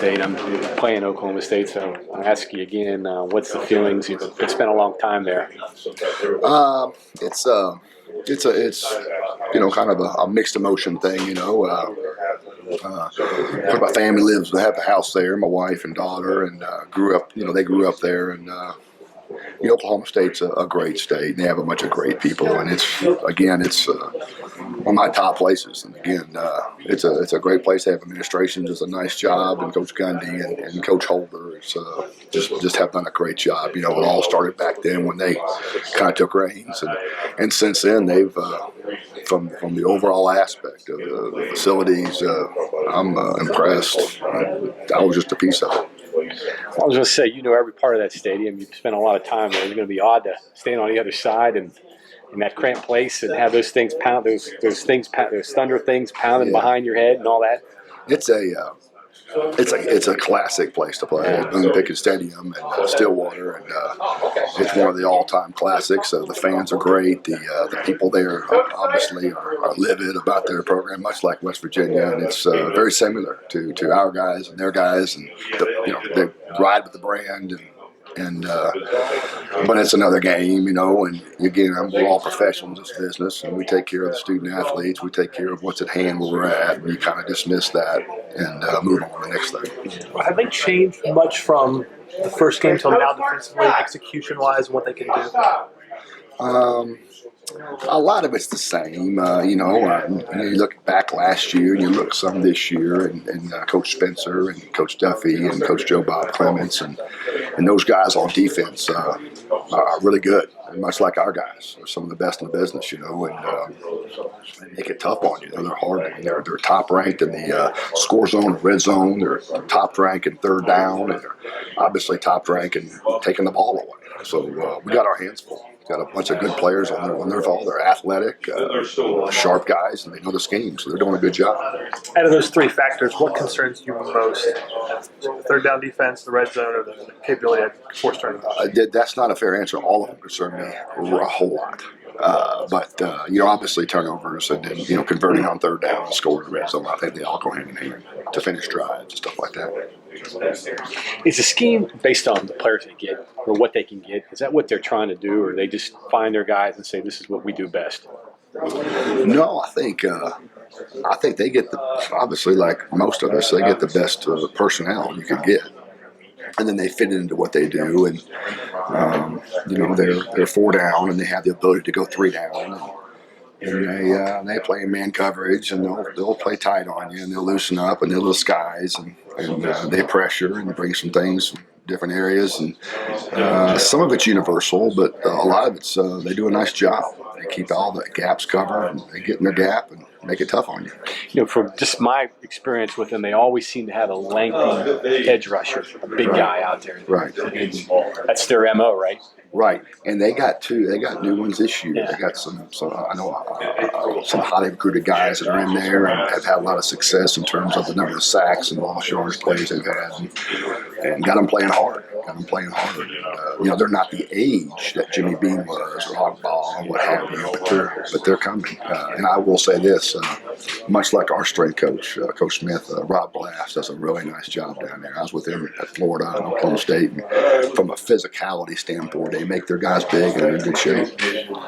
State. I'm playing Oklahoma State, so I'll ask you again, what's the feelings? You've spent a long time there. Um, it's it's kind of a mixed emotion thing. My family lives. They have a house there. My wife and daughter, and grew up. They grew up there, and Oklahoma State's a great state. They have a bunch of great people, and it's one of my top places. And again, it's a great place. They have administration does a nice job, and Coach Gundy and Coach Holder just have done a great job. It all started back then when they kind of took reins, and since then they've from the overall aspect of the facilities, I'm impressed. I was just a piece of it. I was going to say, every part of that stadium. You've spent a lot of time there. It's going to be odd to stand on the other side and in that cramped place and have those things pound, those thunder things pounding behind your head and all that. It's a classic place to play at Boone Pickens Stadium in Stillwater, and it's one of the all-time classics. The fans are great. The people there obviously are livid about their program, much like West Virginia, and it's very similar to our guys and their guys, and they ride with the brand and but it's another game, and again, we're all professionals in this business, and we take care of the student athletes. We take care of what's at hand where we're at, and you kind of dismiss that and move on to the next thing. Have they changed much from the first game till now defensively, execution-wise, what they can do? A lot of it's the same. You look back last year and you look some this year, and Coach Spencer and Coach Duffy and Coach Joe Bob Clements and those guys on defense are really good, much like our guys. They're some of the best in the business, and they make it tough on you. They're hard. They're top ranked in the score zone, red zone. They're top ranked in third down, and they're obviously top ranked in taking the ball away. So we got our hands full. Got a bunch of good players on their ball. They're athletic, sharp guys, and they know the scheme, so they're doing a good job. Out of those three factors, what concerns you most? Third down defense, the red zone, or the capability of force turning? That's not a fair answer. All of them concern me a whole lot. But obviously turnovers and then, converting on third down and scoring the red zone, I think they all go hand in hand to finish drives and stuff like that. Is the scheme based on the players they get or what they can get? Is that what they're trying to do, or they just find their guys and say, this is what we do best? No, I think they get obviously, like most of us, they get the best personnel you can get. And then they fit it into what they do, and they're four down, and they have the ability to go three down, and they play in man coverage, and they'll play tight on you, and they'll loosen up, and they'll disguise, and they pressure and bring some things from different areas, and some of it's universal, but a lot of it's they do a nice job. They keep all the gaps covered, and they get in their gap and make it tough on you. From just my experience with them, they always seem to have a lengthy edge rusher, a big guy out there. Right. And that's their MO, right? Right, and they got new ones this year. They got some I know some highly recruited guys that are in there and have had a lot of success in terms of the number of sacks and lost yardage plays they've had, and got them playing hard. And, they're not the age that Jimmy Bean was or Hogbaugh or what have you, but they're coming. And I will say this, much like our strength coach, Coach Smith, Rob Glass does a really nice job down there. I was with him at Florida and Oklahoma State, and from a physicality standpoint, they make their guys big and in good shape.